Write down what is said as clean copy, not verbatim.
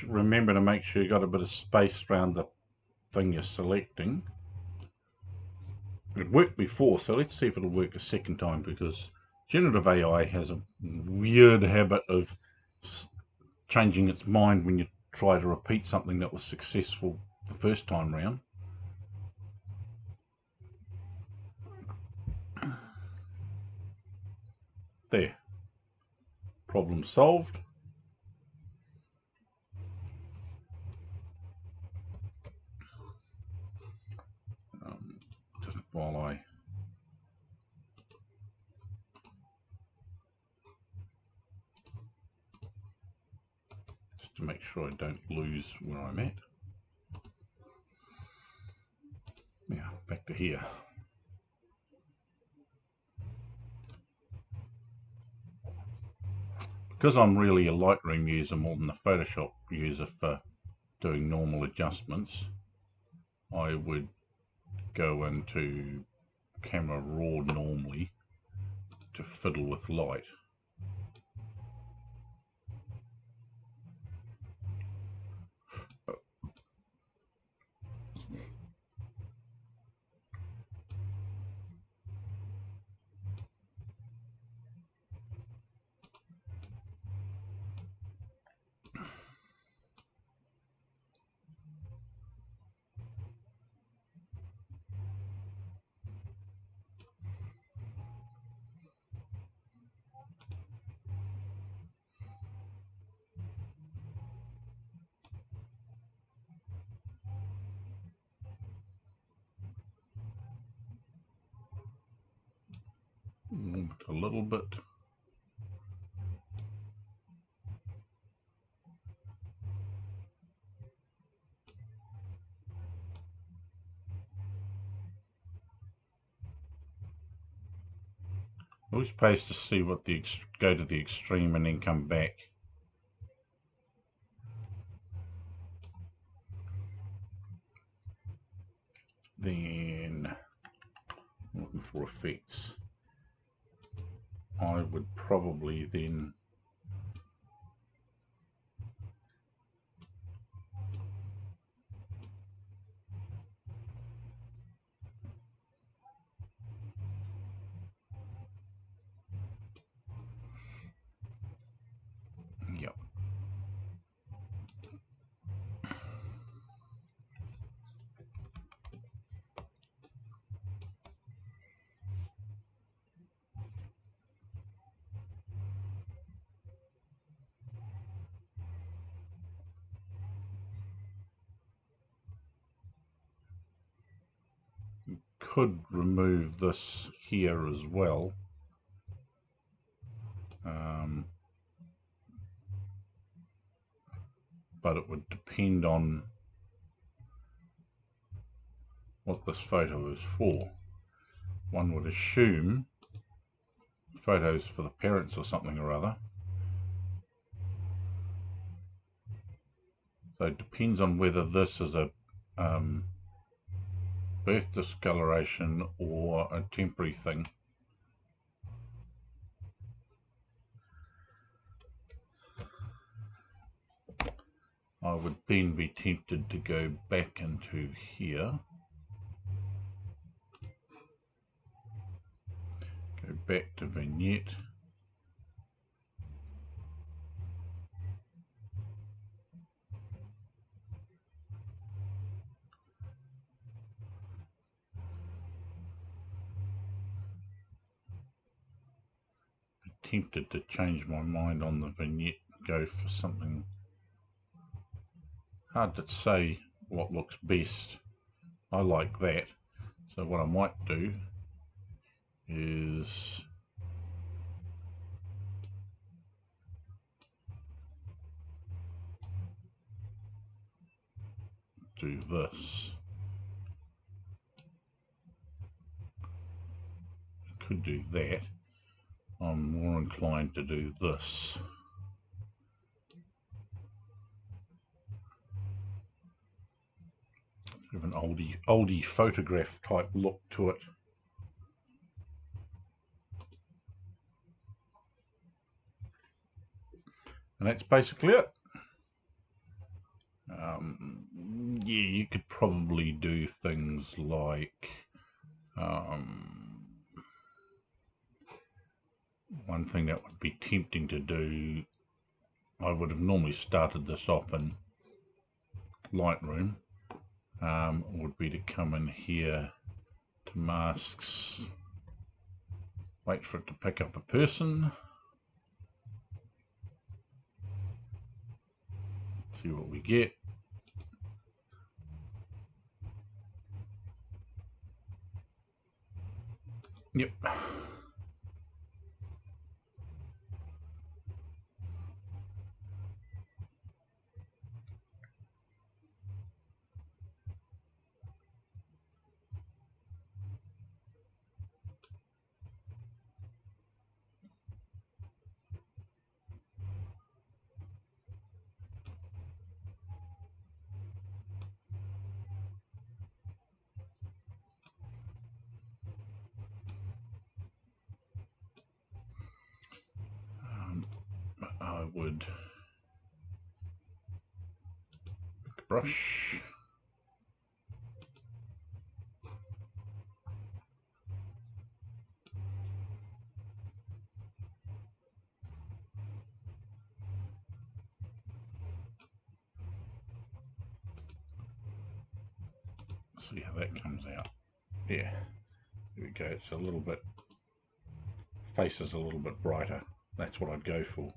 remember to make sure you've got a bit of space around the thing you're selecting. It worked before, so let's see if it'll work a second time, because generative AI has a weird habit of changing its mind when you try to repeat something that was successful the first time round. There, problem solved. Just while I to make sure I don't lose where I'm at. Now back to here. Because I'm really a Lightroom user more than a Photoshop user for doing normal adjustments, I would go into Camera Raw normally to fiddle with light. A little bit. Always pays to see what the go to the extreme and then come back. Then looking for effects. I would probably then could remove this here as well. But it would depend on what this photo is for. One would assume photos for the parents or something or other. So it depends on whether this is a birth discoloration or a temporary thing. I would then be tempted to go back into here, go back to vignette, be tempted to change my mind on the vignette, go for something. Hard to say what looks best. I like that. So what I might do is do this. Could do that. I'm more inclined to do this. Have an oldie photograph type look to it. And that's basically it. Yeah, you could probably do things like one thing that would be tempting to do, I would have normally started this off in Lightroom, would be to come in here to masks, wait for it to pick up a person, see what we get. Yep. I would brush. See how that comes out. Yeah, there we go. It's a little bit, face is a little bit brighter. That's what I'd go for.